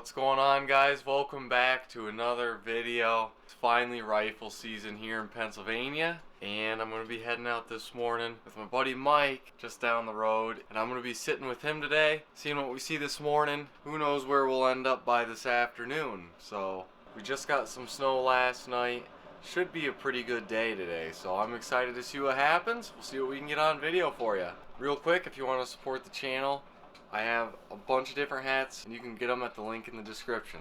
What's going on, guys? Welcome back to another video. It's finally rifle season here in Pennsylvania, and I'm going to be heading out this morning with my buddy Mike just down the road, and I'm going to be sitting with him today, seeing what we see this morning. Who knows where we'll end up by this afternoon. So we just got some snow last night. Should be a pretty good day today, so I'm excited to see what happens. We'll see what we can get on video for you. Real quick, if you want to support the channel, I have a bunch of different hats, and you can get them at the link in the description.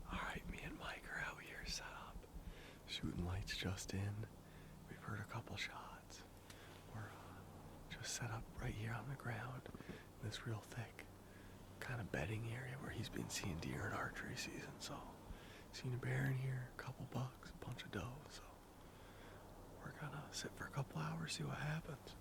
Alright, me and Mike are out here set up. Shooting lights just in. We've heard a couple shots. We're just set up right here on the ground in this real thick kind of bedding area where he's been seeing deer in archery season. So, seen a bear in here, a couple bucks, a bunch of doe. So, we're gonna sit for a couple hours, see what happens.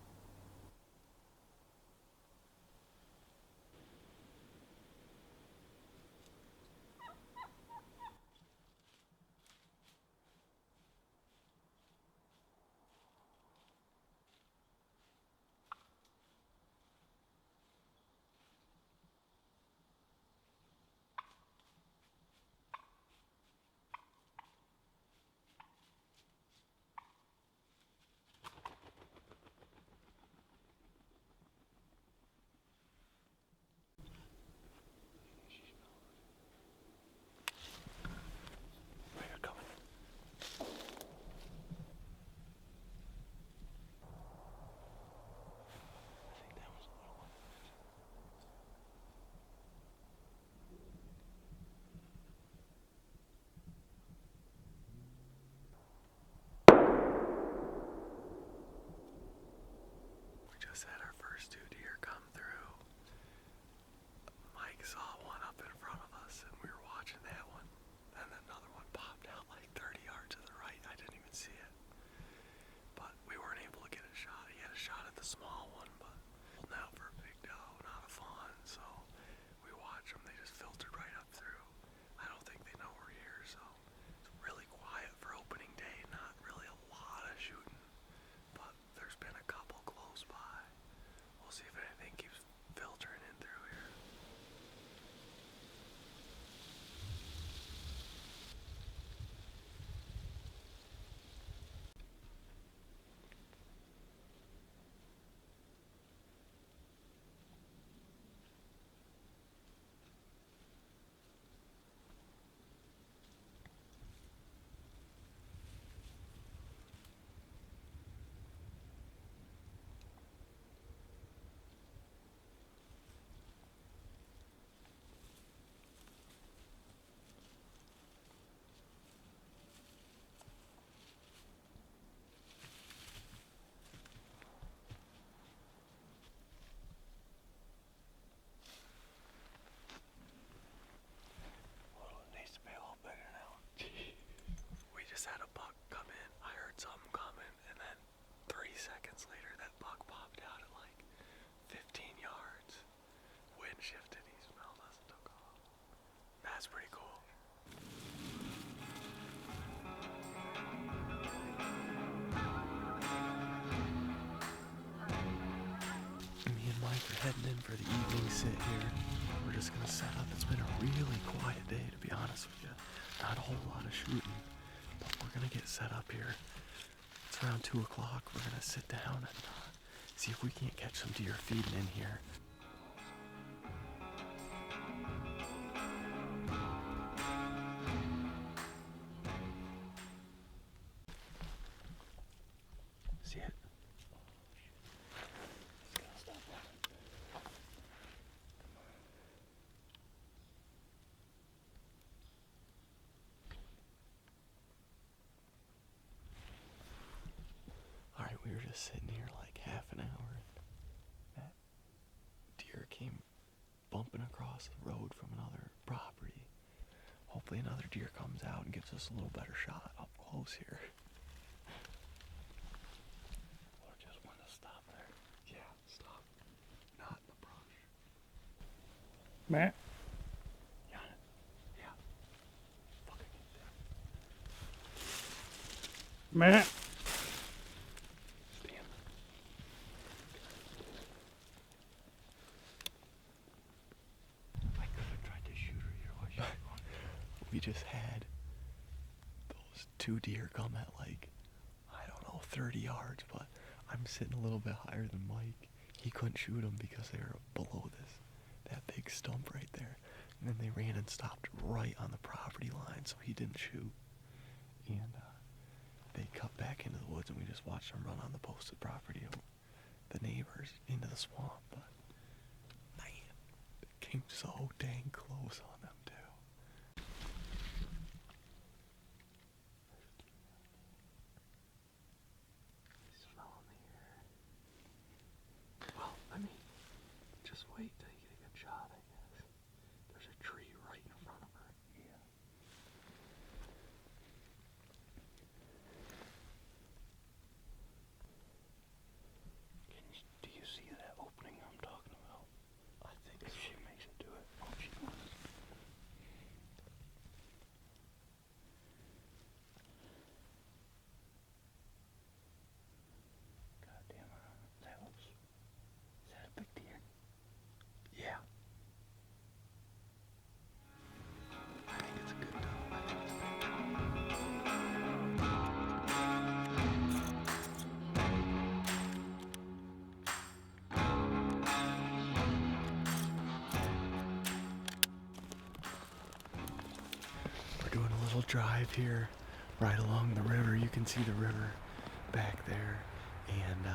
Just had our first two deer come through. Mike saw one up in front of us, and we were watching that one. And then another one popped out like 30 yards to the right. I didn't even see it. But we weren't able to get a shot. He had a shot at the small one, but holding out for a big doe, not a fawn. So we watched them. They just filtered right up through. I don't think they know we're here, so it's really quiet for opening day. Not really a lot of shooting, but there's been a couple close by. We'll see if anything keeps filtering in through here. Had a buck come in. I heard something coming, and then 3 seconds later that buck popped out at like 15 yards. Wind shifted, he smelled us and took off. That's pretty cool. Me and Mike are heading in for the evening sit here. We're just gonna set up. It's been a really quiet day, to be honest with you. Not a whole lot of shooting. We're gonna get set up here. It's around 2 o'clock. We're gonna sit down and see if we can't catch some deer feeding in here. See it? We were just sitting here like half an hour, and that deer came bumping across the road from another property. Hopefully another deer comes out and gives us a little better shot up close here. Matt? Yeah. Yeah. Fucking get there. Matt? Stand. I could have tried to shoot her here while she was going. We just had those 2 deer come at like, I don't know, 30 yards, but I'm sitting a little bit higher than Mike. He couldn't shoot them because they were below that big stump right there. And then they ran and stopped right on the property line, so he didn't shoot. And they cut back into the woods, and we just watched them run on the posted property of the neighbors into the swamp. But man, it came so dang close on them too. Smelling the air. Well, I mean, just wait till you get a good shot, I guess. There's a tree right in front of her. Yeah. Do you see that opening I'm talking about? I think if she makes it to it. Oh, she does. God damn it. Is that a big deer? Yeah. I think it's a good doe. I think it's a big We're doing a little drive here right along the river. You can see the river back there, and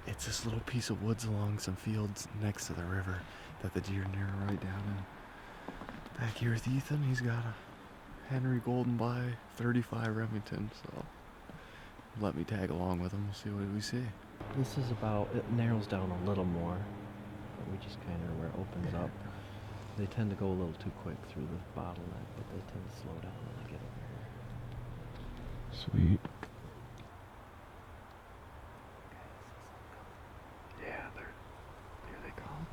it's this little piece of woods along some fields next to the river that the deer narrow right down in. Back here with Ethan, he's got a Henry Golden by 35 Remington, so let me tag along with him. We'll see what we see. This is about, it narrows down a little more. We just kind of where it opens up. They tend to go a little too quick through the bottleneck, but they tend to slow down when they get over here. Sweet. Yeah, here they come.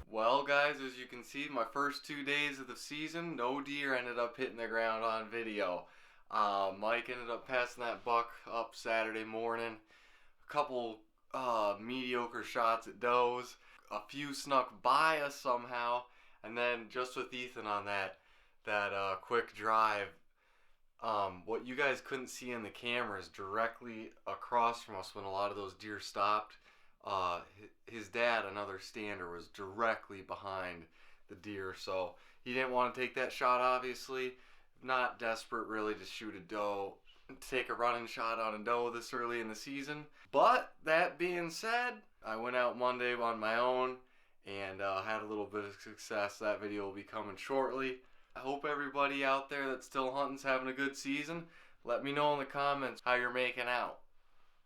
Well, guys, as you can see, my first 2 days of the season, no deer ended up hitting the ground on video. Mike ended up passing that buck up Saturday morning. A couple mediocre shots at does. A few snuck by us somehow. And then just with Ethan on that quick drive, what you guys couldn't see in the cameras directly across from us when a lot of those deer stopped, his dad, another stander, was directly behind the deer, so he didn't want to take that shot, obviously. Not desperate really to shoot a doe, take a running shot on a doe this early in the season. But that being said, I went out Monday on my own and had a little bit of success. That video will be coming shortly. I hope everybody out there that's still hunting's having a good season. Let me know in the comments how you're making out.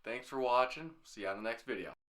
Thanks for watching. See you on the next video.